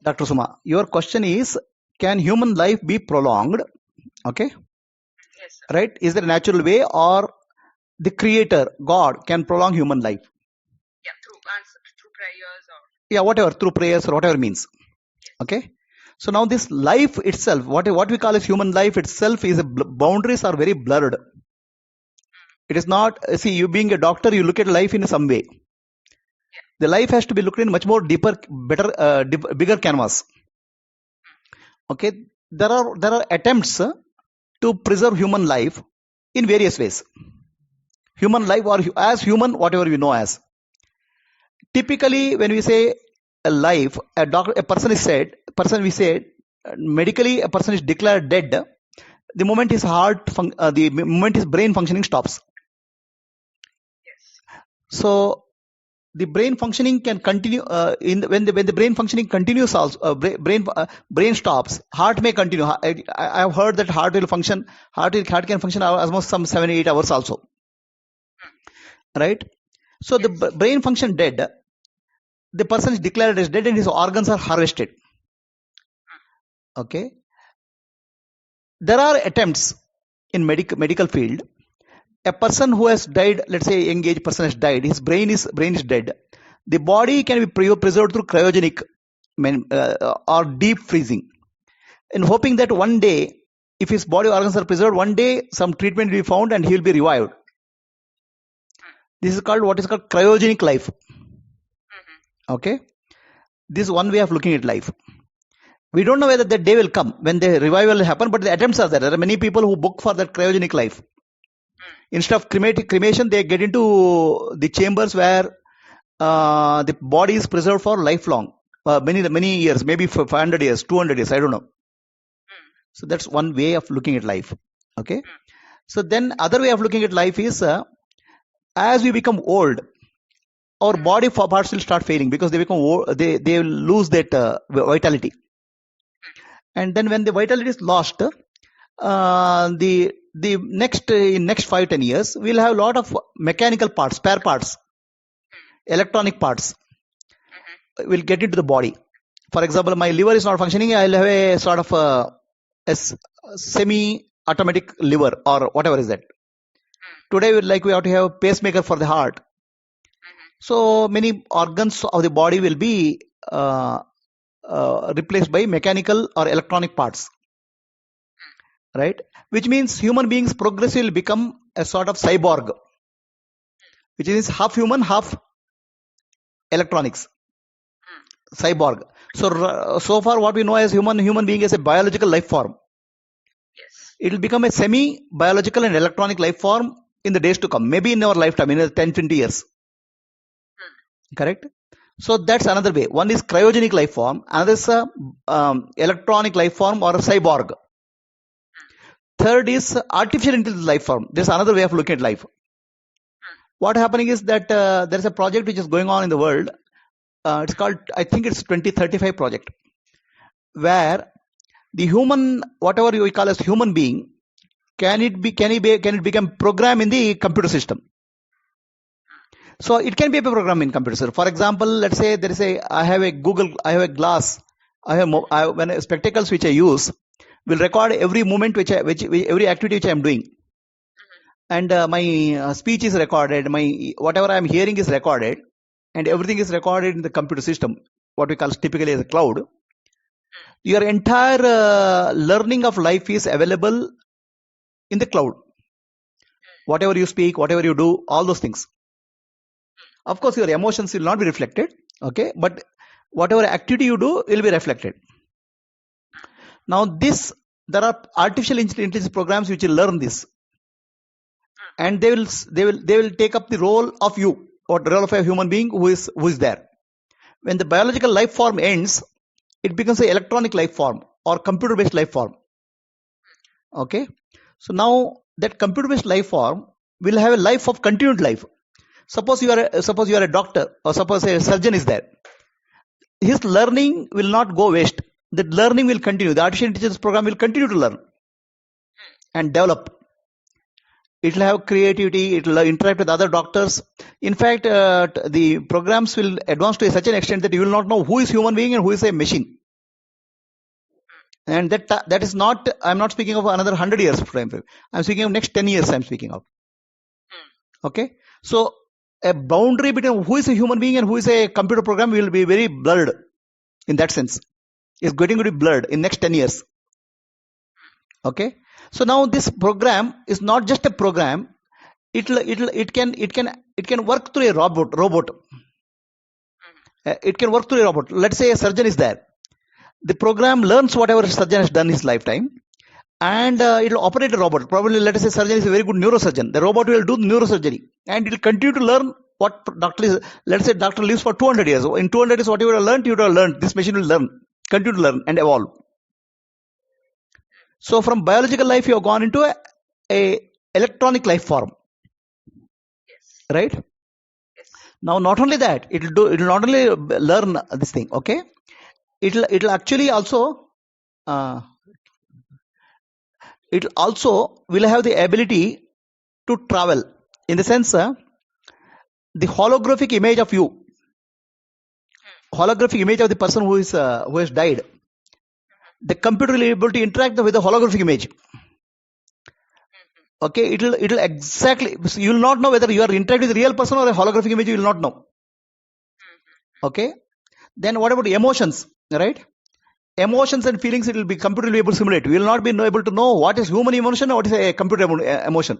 Dr. Suma, your question is, can human life be prolonged? Okay. Yes, sir. Right? Is there a natural way, or the creator, God, can prolong human life? Yeah, through prayers or Yeah, whatever, through prayers or whatever means. yes. Okay. So now this life itself, what we call as human life itself, is boundaries are very blurred. It is not, see, you being a doctor, you look at life in some way. The life has to be looked in much more deeper, better, bigger canvas. Okay. There are attempts to preserve human life in various ways. Human life, or as human, whatever you know as. Typically, when we say a life, a person is said, medically, a person is declared dead the moment his the moment his brain functioning stops. Yes. So the brain functioning can continue when the brain functioning continues also, brain stops, heart may continue. I have heard that heart will function, heart can function almost some 7-8 hours also, right? So the brain function dead, the person is declared as dead and his organs are harvested. Okay. There are attempts in medical field. A person who has died, let's say a young age person has died, his brain is dead. The body can be preserved through cryogenic or deep freezing, in hoping that one day, if his body organs are preserved, one day some treatment will be found and he will be revived. This is called what is called cryogenic life. Okay, this is one way of looking at life. We don't know whether that day will come when the revival will happen, but the attempts are there. There are many people who book for that cryogenic life. Instead of cremation, they get into the chambers where the body is preserved for lifelong, many years, maybe for 500 years, 200 years, I don't know. So that's one way of looking at life. Okay. So then other way of looking at life is, as we become old, our body parts will start failing because they become old, they will lose that vitality. And then when the vitality is lost, the next 5-10 years, we'll have a lot of mechanical parts, spare parts, electronic parts will get into the body. For example, my liver is not functioning, I'll have a sort of a semi-automatic liver or whatever is that. Today, we have to have a pacemaker for the heart. So many organs of the body will be replaced by mechanical or electronic parts, right? Which means human beings progressively become a sort of cyborg, which is half human, half electronics. Cyborg. So far what we know as human being is a biological life form. Yes. It will become a semi-biological and electronic life form in the days to come, maybe in our lifetime, in 10-20 years. Correct? So that's another way. One is cryogenic life form, another is electronic life form or a cyborg. Third is artificial intelligence life form. There's another way of looking at life. What happening is that there's a project which is going on in the world. It's called, I think it's 2035 project, where the human, whatever we call as human being, can it become program in the computer system? So it can be a program in computer system. For example, let's say I have a glass, when spectacles which I use will record every moment every activity which I am doing, and my speech is recorded, my whatever I am hearing is recorded, and everything is recorded in the computer system, what we call typically as a cloud. Your entire learning of life is available in the cloud. Whatever you speak, whatever you do, all those things. Of course, your emotions will not be reflected, okay, but whatever activity you do will be reflected. Now, there are artificial intelligence programs which will learn this, and they will take up the role of you, or the role of a human being who is there. When the biological life form ends, it becomes an electronic life form or computer-based life form. Okay, so now that computer-based life form will have a life of continued life. Suppose you are a doctor, or suppose a surgeon is there. His learning will not go waste. That learning will continue. The artificial intelligence program will continue to learn and develop. It will have creativity. It will interact with other doctors. In fact, the programs will advance to such an extent that you will not know who is human being and who is a machine. And that is not, I'm not speaking of another 100 years frame. I'm speaking of next 10 years I'm speaking of. Okay. So a boundary between who is a human being and who is a computer program will be very blurred in that sense. It's going to be blurred in next 10 years. Okay. So now this program is not just a program. It can work through a robot. It can work through a robot. Let's say a surgeon is there. The program learns whatever surgeon has done in his lifetime, and it will operate a robot. Probably, let us say surgeon is a very good neurosurgeon. The robot will do neurosurgery, and it will continue to learn what doctor is. Let's say doctor lives for 200 years. In 200 years, whatever you would have learned, this machine will learn, continue to learn and evolve. So from biological life, you have gone into a electronic life form. Right? Yes. Now, not only that, it will not only learn this thing. Okay, it'll actually also it also will have the ability to travel, in the sense the holographic image of you, holographic image of the person who has died. The computer will be able to interact with the holographic image. Okay, it'll exactly, you will not know whether you are interacting with a real person or a holographic image. You will not know. Okay, then what about emotions? Right? Emotions and feelings, it will be computer will be able to simulate. We will not be able to know what is human emotion or what is a computer emotion.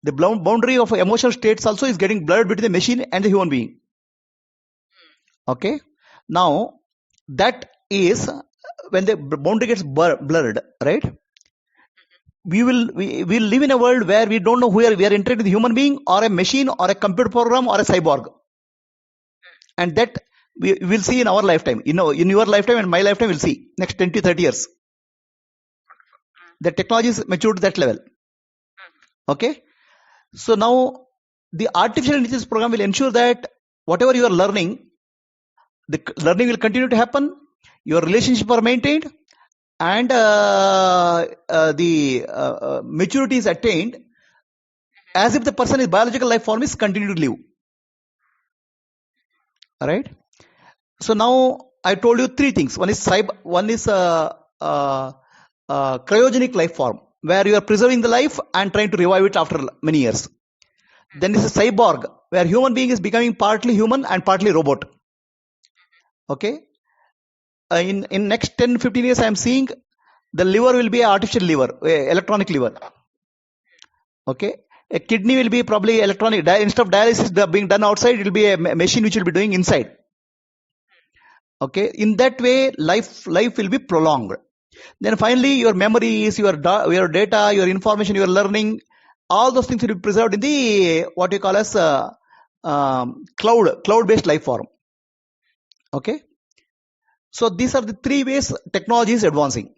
The boundary of emotional states also is getting blurred between the machine and the human being. Okay, now that is when the boundary gets blurred, right? We will live in a world where we don't know where we are interacting with a human being or a machine or a computer program or a cyborg, and that we will see in our lifetime. In your lifetime and my lifetime, we'll see next 10 to 30 years. The technology is matured to that level. Okay, so now the artificial intelligence program will ensure that whatever you are learning, the learning will continue to happen. Your relationship are maintained, and the maturity is attained, as if the person is biological life form is continue to live. All right. So now I told you three things. One is cryogenic life form, where you are preserving the life and trying to revive it after many years. Then is a cyborg, where human being is becoming partly human and partly robot. Okay. In next 10-15 years, I am seeing the liver will be an artificial liver, electronic liver. Okay. A kidney will be probably electronic. Instead of dialysis being done outside, it will be a machine which will be doing inside. Okay. In that way, life will be prolonged. Then finally, your memories, your data, your information, your learning, all those things will be preserved in the what you call as cloud-based life form. Okay. So these are the three ways technology is advancing.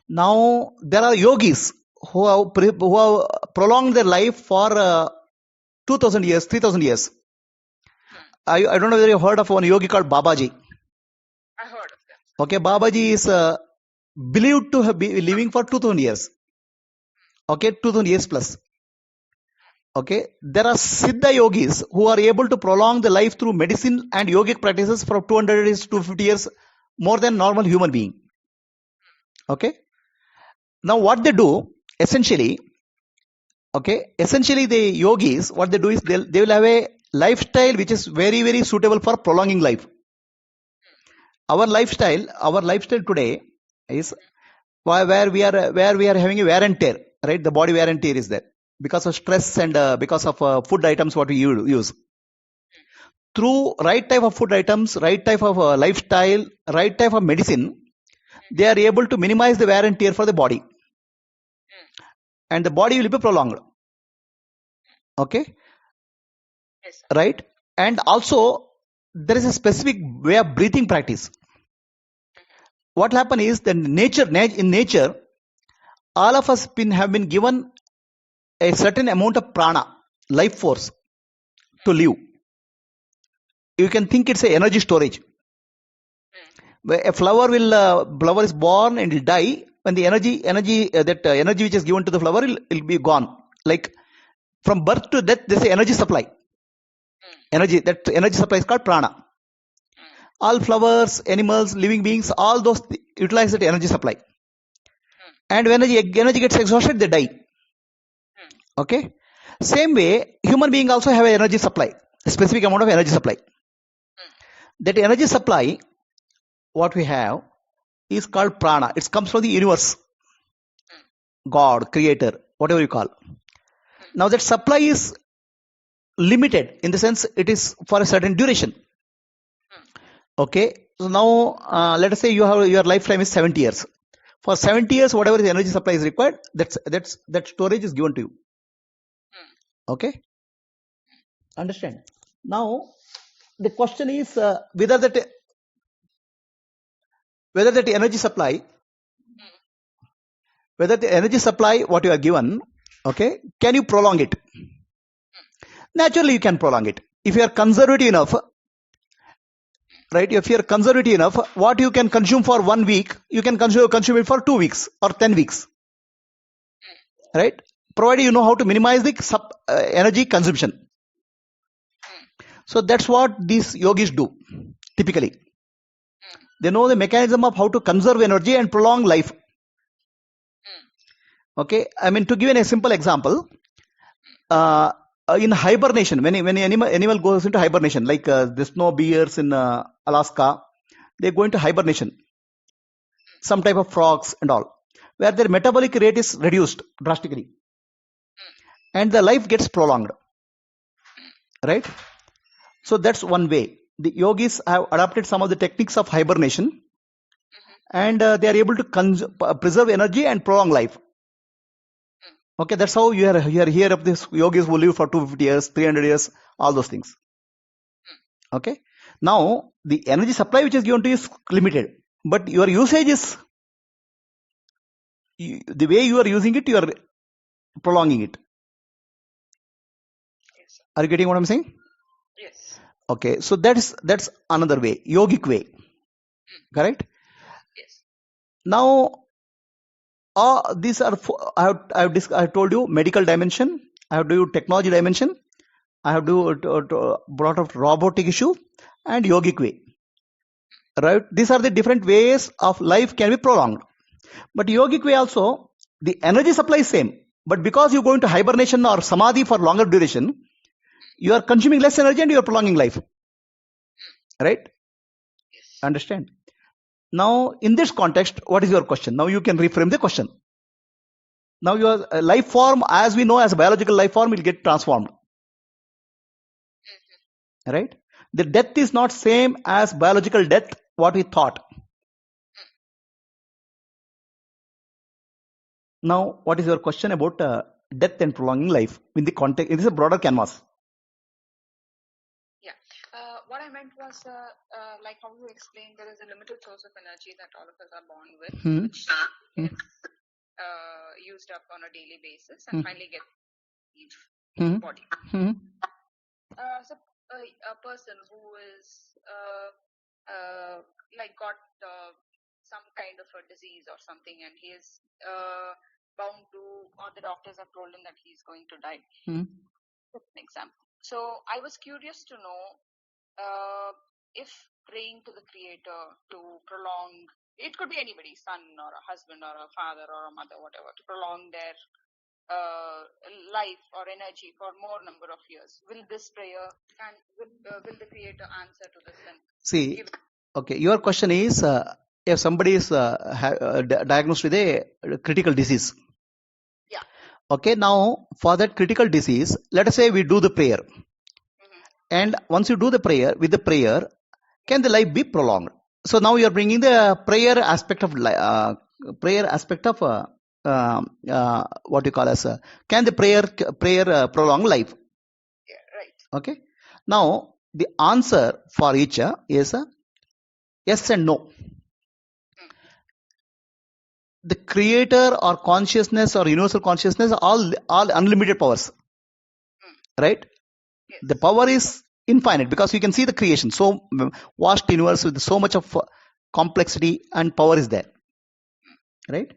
Now there are yogis who have prolonged their life for 2,000 years, 3,000 years. I don't know whether you have heard of one yogi called Babaji. I heard of that. Okay, Babaji is believed to have been living for 2,000 years. Okay, 2,000 years plus. Okay, there are Siddha yogis who are able to prolong the life through medicine and yogic practices for 200 years to 250 years more than normal human being. Okay. Now what they do essentially, the yogis, what they do is they will have a lifestyle which is very, very suitable for prolonging life. Our lifestyle today is where we are having a wear and tear, right? The body wear and tear is there because of stress and because of food items what we use. Through right type of food items, right type of lifestyle, right type of medicine, they are able to minimize the wear and tear for the body, and the body will be prolonged. Okay. Yes. Right. And also there is a specific way of breathing practice. What happens is that in nature, all of us have been given a certain amount of prana, life force, to live. You can think it's an energy storage. A flower is born and will die. When the energy which is given to the flower will be gone. Like from birth to death, there is an energy supply. That energy supply is called prana. all flowers, animals, living beings, all those utilize that energy supply. And when energy gets exhausted, they die. Okay. Same way, human being also have an energy supply, a specific amount of energy supply. That energy supply, what we have, is called prana. It comes from the universe, God, creator, whatever you call. Now that supply is limited in the sense it is for a certain duration. Okay. So now let us say your lifetime is 70 years. For 70 years, whatever the energy supply is required, that storage is given to you. Okay. Understand? Now the question is whether that energy supply, whether the energy supply what you are given, okay, can you prolong it? Naturally, you can prolong it if you are conservative enough. Right? If you are conservative enough, what you can consume for 1 week, you can consume it for 2 weeks or 10 weeks. Right? Provided you know how to minimize the energy consumption. So that's what these yogis do typically. They know the mechanism of how to conserve energy and prolong life. Okay, I mean, to give a simple example, in hibernation, when animal goes into hibernation, like the snow bears in Alaska, they go into hibernation. Some type of frogs and all, where their metabolic rate is reduced drastically, and the life gets prolonged. Right? So that's one way. The yogis have adopted some of the techniques of hibernation, and they are able to preserve energy and prolong life. Okay, that's how you are here of this yogis who live for 250 years, 300 years, all those things. Okay. Now, the energy supply which is given to you is limited, but your usage is, the way you are using it, you are prolonging it. Yes. Are you getting what I'm saying? Yes. Okay, so that's another way, yogic way. Correct? Yes. Now, these are I have told you medical dimension, I have to do technology dimension, I have brought up robotic issue and yogic way. Right? These are the different ways of life can be prolonged. But yogic way also, the energy supply is same. But because you go into hibernation or samadhi for longer duration, you are consuming less energy and you are prolonging life. Right? Yes. Understand? Now, in this context, what is your question? Now you can reframe the question. Now your life form, as we know as a biological life form, will get transformed. Right? The death is not same as biological death, what we thought. Now, what is your question about death and prolonging life in the context? It is a broader canvas. Yeah. What I meant was, like how you explained, there is a limited source of energy that all of us are born with, which gets used up on a daily basis and finally gets leave body. So a person who is like got some kind of a disease or something, and he is bound to, or the doctors have told him that he's going to die. That's an example. So I was curious to know if praying to the Creator to prolong, it could be anybody, son or a husband or a father or a mother, whatever, to prolong their life or energy for more number of years. Will this prayer will the Creator answer to this? And see, okay, your question is if somebody is diagnosed with a critical disease. Yeah. Okay, now for that critical disease, let us say we do the prayer. And once you do the prayer, with the prayer, can the life be prolonged? So now you are bringing the prayer aspect of what you call as can the prayer prolong life? Yeah, right. Okay. Now the answer for each is yes and no. The Creator or consciousness or universal consciousness all unlimited powers. Right? Yes. The power is infinite because you can see the creation. So vast universe with so much of complexity and power is there. Right?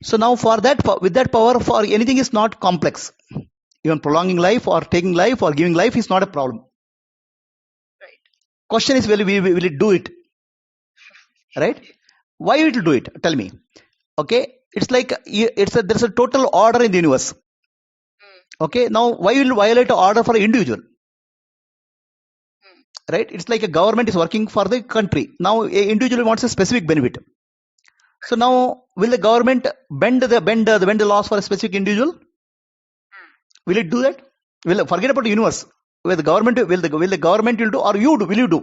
So now for that, with that power, for anything is not complex. Even prolonging life or taking life or giving life is not a problem. Right. Question is, will it do it? Right? Why it will do it? Tell me. Okay, it's like there's a total order in the universe. Okay, now why will violate an order for an individual? Right? It's like a government is working for the country. Now, an individual wants a specific benefit. So now, will the government bend the laws for a specific individual? Will it do that? Forget about the universe. Will the government will the government will do, or will you do?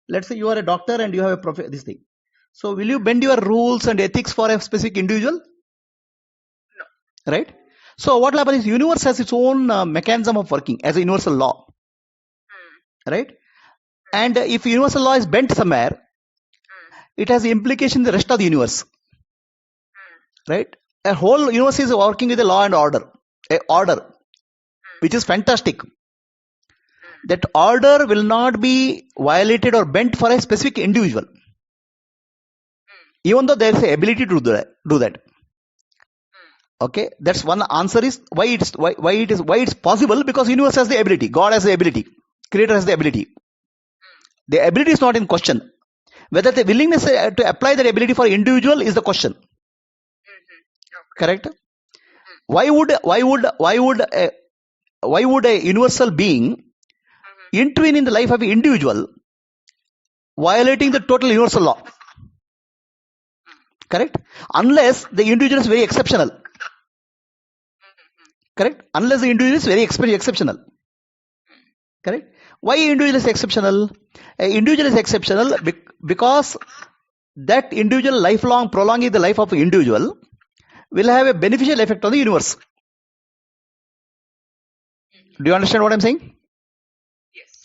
Let's say you are a doctor and you have this thing. So will you bend your rules and ethics for a specific individual? No. Right? So what will happen is universe has its own mechanism of working as a universal law. Right? And if universal law is bent somewhere, it has implication in the rest of the universe. Right? A whole universe is working with a law and order. A order. Which is fantastic. That order will not be violated or bent for a specific individual. Even though there is an ability to do that. Okay, that's one answer is why it's possible, because universe has the ability, God has the ability, Creator has the ability. The ability is not in question. Whether the willingness to apply that ability for individual is the question. Correct? Why would a universal being intervene in the life of an individual, violating the total universal law? Correct? Unless the individual is very exceptional. Correct? Unless the individual is very exceptional. Correct? Why individual is exceptional? An individual is exceptional because that individual lifelong prolonging the life of an individual will have a beneficial effect on the universe. Do you understand what I'm saying? Yes.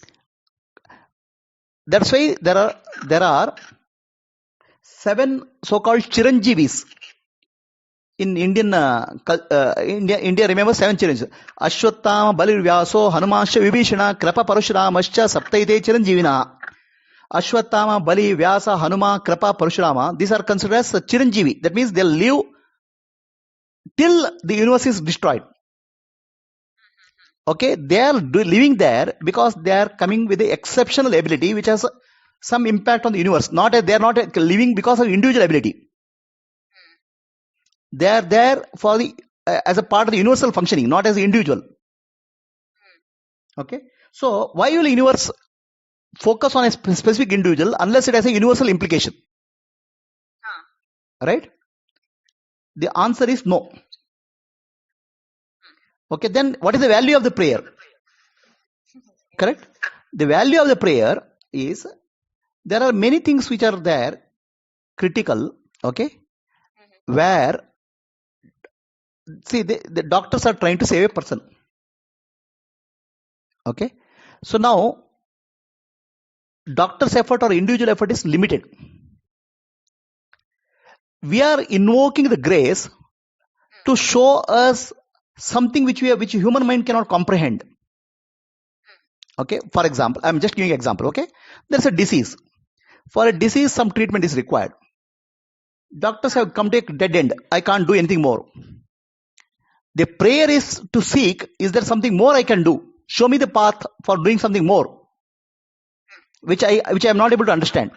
That's why there are 7 so-called Chiranjeevis. In India, remember 7 Chiranjeevis. Ashwatthama, Balivyaso, Hanumansha, Vibhishana, Krapa, Parashuramascha, Saptaite Chiranjeevina. Ashwatthama, Bali, Vyasa, Hanuma, Krapa, Parashurama. These are considered as Chiranjeevi. That means they'll live till the universe is destroyed. Okay, they are living there because they are coming with the exceptional ability which has some impact on the universe. They are not living because of individual ability. They are there for as a part of the universal functioning, not as an individual. Okay, so why will the universe focus on a specific individual unless it has a universal implication? Right? The answer is no. Okay, then what is the value of the prayer? Correct? The value of the prayer is, there are many things which are there, critical, okay, where, see, the doctors are trying to save a person. Okay, so now, doctor's effort or individual effort is limited. We are invoking the grace to show us something which human mind cannot comprehend. Okay, for example, I'm just giving an example. Okay, there's a disease. For a disease, some treatment is required. Doctors have come to a dead end. I can't do anything more. The prayer is to seek, is there something more I can do? Show me the path for doing something more, which I am not able to understand.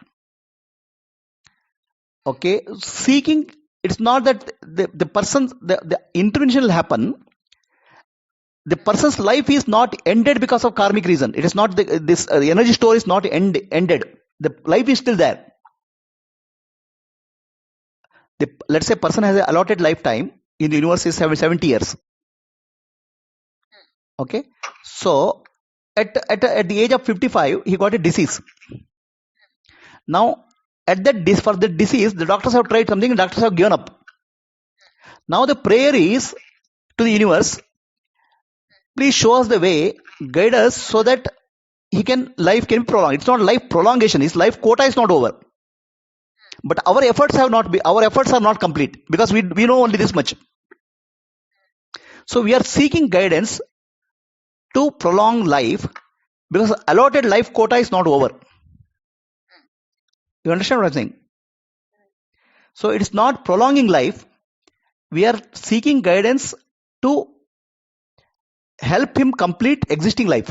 Okay, seeking, it's not that the intervention will happen. The person's life is not ended because of karmic reason. It is not this energy store is not ended. The life is still there. Let's say a person has an allotted lifetime in the universe is 70 years. Okay, so at the age of 55, he got a disease. Now, for the disease, the doctors have tried something, and doctors have given up. Now the prayer is to the universe, please show us the way, guide us so that life can be prolonged. It's not life prolongation, his life quota is not over. But our efforts are not complete, because we know only this much. So we are seeking guidance to prolong life, because allotted life quota is not over. You understand what I'm saying? So it is not prolonging life. We are seeking guidance to help him complete existing life.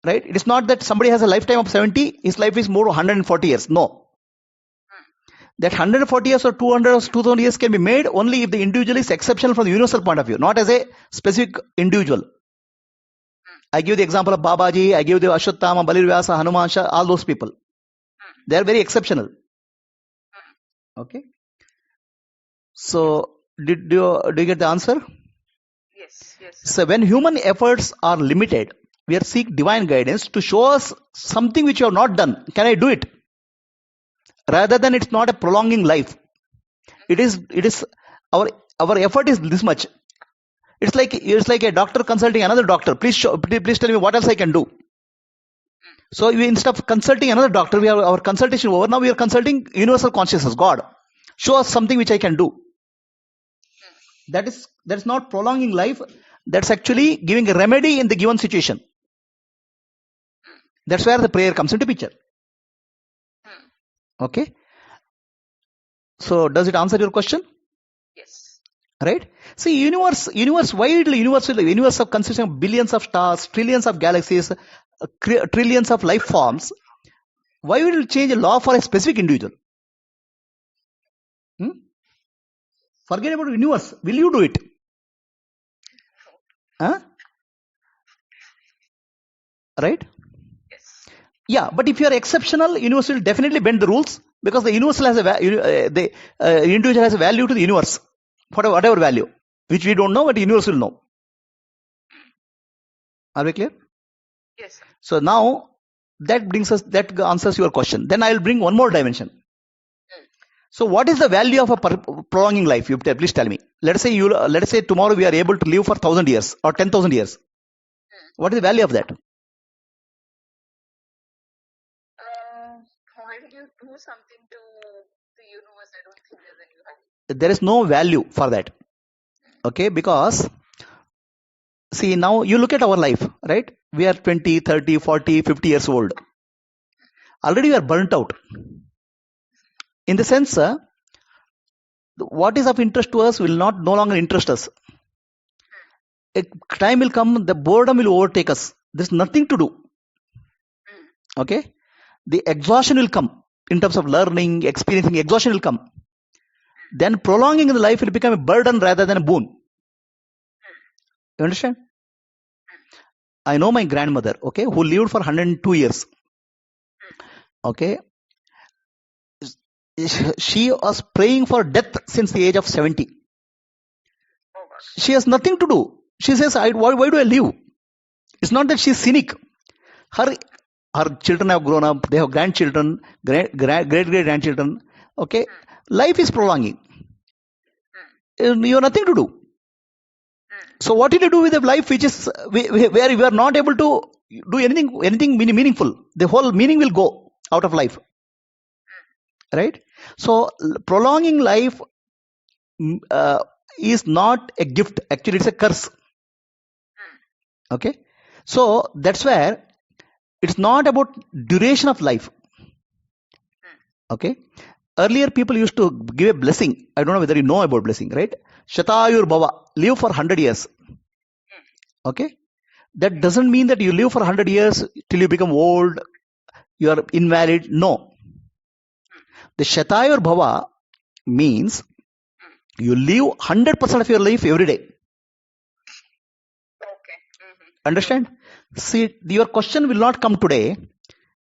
Right? It is not that somebody has a lifetime of 70, his life is more 140 years. No. That 140 years or 200 or 2000 years can be made only if the individual is exceptional from the universal point of view, not as a specific individual. I give the example of Babaji, I give the Ashwatthama, Balirvyasa, Hanumansha, all those people. They are very exceptional. Okay. So, do you get the answer? Yes. So, when human efforts are limited, we are seek divine guidance to show us something which you have not done. Can I do it? Rather than it's not a prolonging life. It is our effort is this much. It's like a doctor consulting another doctor. Please tell me what else I can do. So instead of consulting another doctor, we have our consultation over. Now we are consulting universal consciousness, God. Show us something which I can do. That's not prolonging life. That's actually giving a remedy in the given situation. That's where the prayer comes into picture. Okay. So does it answer your question? Yes. Right? See, universe of consisting of billions of stars, trillions of galaxies, trillions of life forms. Why will it change a law for a specific individual? Forget about the universe. Will you do it? Right? Yes. Yeah, but if you are exceptional, universe will definitely bend the rules, because the universal has the individual has a value to the universe, whatever value, which we don't know, but the universe will know. Are we clear? Yes, sir. So now that answers your question. Then I will bring one more dimension. So what is the value of a prolonging life? You please tell me. Let's say tomorrow we are able to live for 1,000 years or 10,000 years. What is the value of that? Why would you do something to the universe? I don't think there's any value. There is no value for that. Okay, because see, now you look at our life, right? We are 20, 30, 40, 50 years old. Already we are burnt out. In the sense, what is of interest to us will no longer interest us. A time will come, the boredom will overtake us. There's nothing to do. Okay? The exhaustion will come in terms of learning, experiencing. Exhaustion will come. Then prolonging the life will become a burden rather than a boon. You understand? I know my grandmother, okay, who lived for 102 years. Okay? She was praying for death since the age of 70. She has nothing to do. She says, why do I live? It's not that she's cynic. Her children have grown up. They have grandchildren, great-grandchildren. Okay? Life is prolonging. You have nothing to do. So what will you do with a life which is where you are not able to do anything meaningful? The whole meaning will go out of life. Right? So prolonging life is not a gift. Actually, it's a curse. Okay? So that's where it's not about duration of life. Okay? Earlier people used to give a blessing. I don't know whether you know about blessing, right? Shatayur Bhava. Live for 100 years. Okay? That doesn't mean that you live for 100 years till you become old, you are invalid. No. The Shatayur Bhava means you live 100% of your life every day. Okay. Understand? See, your question will not come today.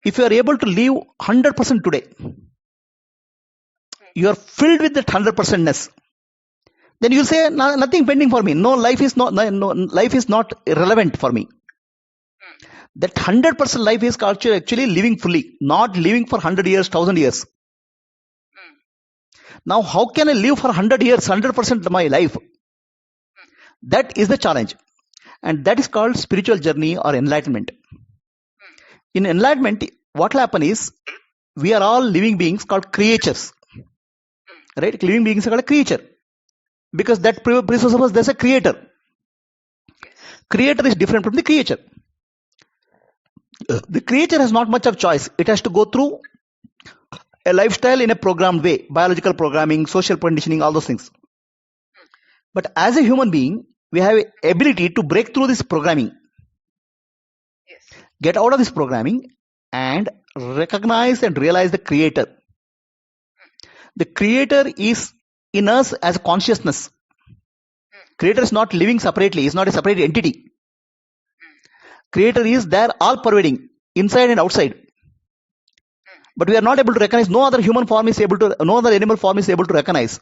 If you are able to live 100% today, you are filled with that 100%ness. Then you say, nothing pending for me. No, life is not relevant for me. That 100% life is actually living fully, not living for 100 years, 1,000 years. Now, how can I live for 100 years, 100% of my life? That is the challenge. And that is called spiritual journey or enlightenment. In enlightenment, what will happen is, we are all living beings called creatures. Right? Living beings are called a creature. Because that presupposes there's a creator. Creator is different from the creature. The creature has not much of choice. It has to go through a lifestyle in a programmed way. Biological programming, social conditioning, all those things. But as a human being, we have an ability to break through this programming. get out of this programming and recognize and realize the creator. The creator is in us as a consciousness. Creator is not living separately, is not a separate entity. Creator is there, all pervading, inside and outside. But we are not able to recognize, no other human form is able to, no other animal form is able to recognize.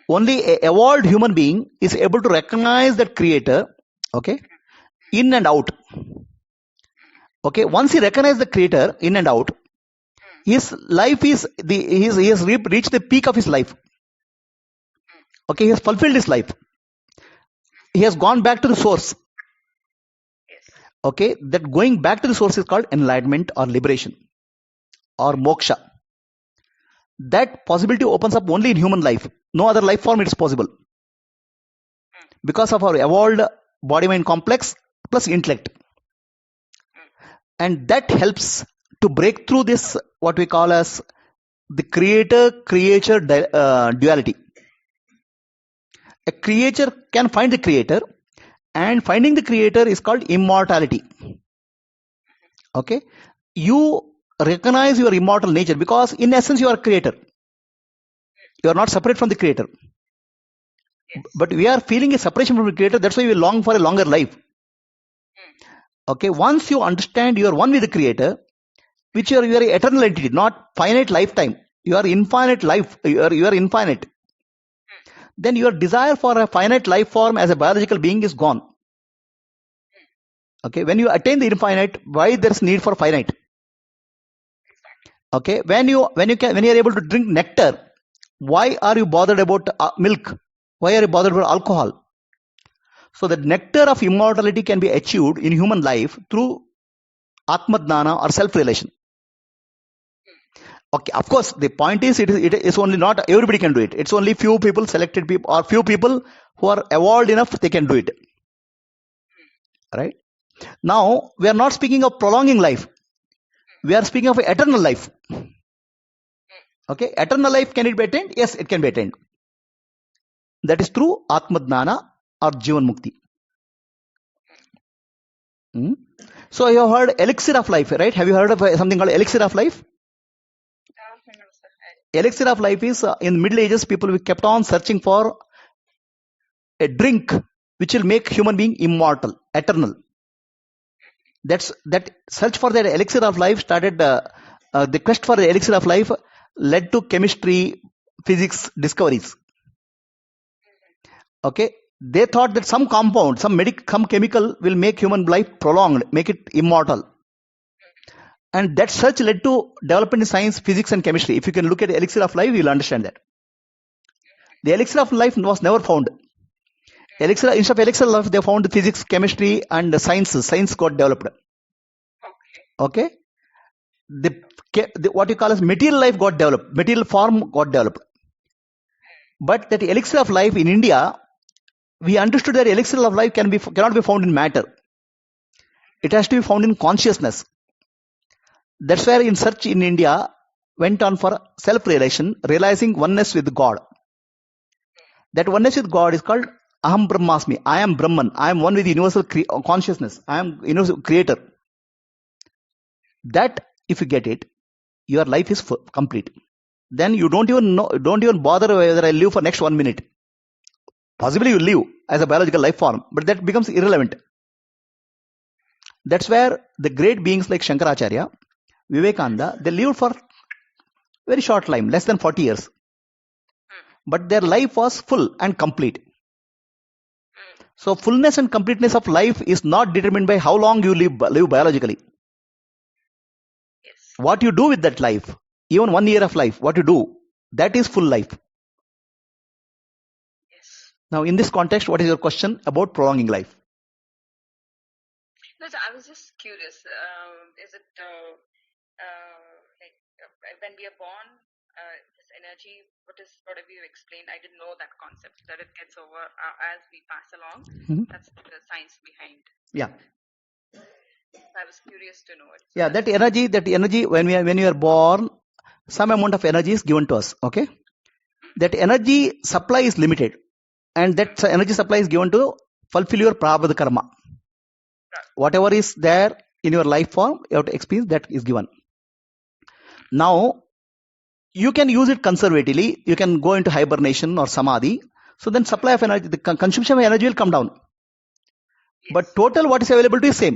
Only an evolved human being is able to recognize that creator, okay, in and out. Okay, once he recognizes the creator in and out, his life is he has reached the peak of his life. Okay, he has fulfilled his life. He has gone back to the source. Okay, that going back to the source is called enlightenment or liberation or moksha. That possibility opens up only in human life. No other life form it is possible. Because of our evolved body-mind complex plus intellect. And that helps to break through this, what we call as the creator-creature duality. A creature can find the creator, and finding the creator is called immortality. Okay, you recognize your immortal nature because in essence you are a creator. You are not separate from the creator. But we are feeling a separation from the creator. That's why we long for a longer life. Okay, once you understand you are one with the creator, which you are an eternal entity, not finite lifetime. You are infinite life. You are infinite. Then your desire for a finite life form as a biological being is gone. Okay, when you attain the infinite, why there is need for finite? Okay, when you are able to drink nectar, why are you bothered about milk? Why are you bothered about alcohol? So the nectar of immortality can be achieved in human life through Atma Dhyana or self-realization. Okay, of course, the point is it is only not everybody can do it. It's only few people, selected people, or few people who are evolved enough they can do it. Right? Now, we are not speaking of prolonging life. We are speaking of eternal life. Okay, eternal life, can it be attained? Yes, it can be attained. That is through Atma Dhyana or Jivan Mukti. So you have heard Elixir of Life, right? Have you heard of something called Elixir of Life? Elixir of Life is in Middle Ages, people kept on searching for a drink which will make human being immortal, eternal. That search for that Elixir of Life started, the quest for the Elixir of Life led to chemistry, physics discoveries. Okay, they thought that some compound, some chemical will make human life prolonged, make it immortal. And that search led to development in science, physics and chemistry. If you can look at the Elixir of Life, you will understand that. The Elixir of Life was never found. Instead of Elixir of Life, they found the physics, chemistry and the sciences. Science got developed. Okay. The what you call as material life got developed. Material form got developed. But that Elixir of Life in India, we understood that Elixir of Life cannot be found in matter. It has to be found in consciousness. That's where in search in India went on for self-realization, realizing oneness with God. That oneness with God is called Aham Brahmasmi. I am Brahman. I am one with universal consciousness. I am universal creator. That if you get it, your life is complete. Then you don't even bother whether I live for next 1 minute. Possibly you live as a biological life form, but that becomes irrelevant. That's where the great beings like Shankaracharya, Vivekananda, they lived for very short time, less than 40 years. But their life was full and complete. So fullness and completeness of life is not determined by how long you live biologically. Yes. What you do with that life, even 1 year of life, what you do, that is full life. Yes. Now in this context, what is your question about prolonging life? No, I was just curious. Is it like when we are born, this energy, what have you explained? I didn't know that concept, that it gets over as we pass along. That's the science behind. Yeah. I was curious to know it. So yeah, that energy when you are born, some amount of energy is given to us. Okay. That energy supply is limited, and that energy supply is given to fulfill your prarabdha karma. Whatever is there in your life form, you have to experience that is given. Now, you can use it conservatively. You can go into hibernation or samadhi. So then supply of energy, the consumption of energy will come down. Yes. But total what is available to you is same.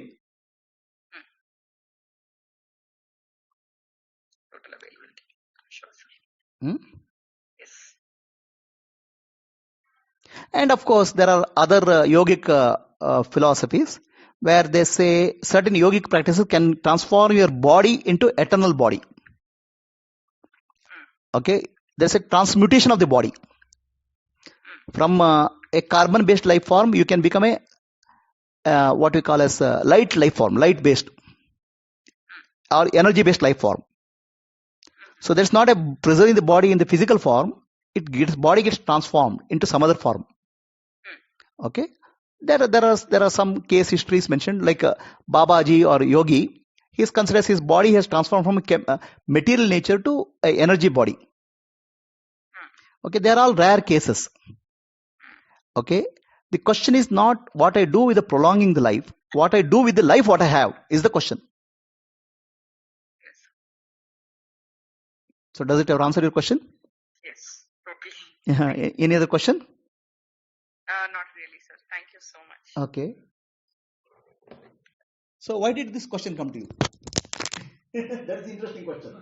Total availability. Sure, sir. Yes. And of course, there are other yogic philosophies where they say certain yogic practices can transform your body into eternal body. Okay, there's a transmutation of the body. From a carbon-based life form, you can become a what we call as a light life form, light-based or energy-based life form. So there's not a preserving the body in the physical form. Body gets transformed into some other form. Okay, there are some case histories mentioned, like Babaji or Yogi. He is considered his body has transformed from a material nature to an energy body. Okay, they are all rare cases. Okay, the question is not what I do with the prolonging the life. What I do with the life what I have is the question. So does it answer your question? Yes, totally. Any other question? Not really, sir. Thank you so much. Okay. So why did this question come to you? That's the interesting question.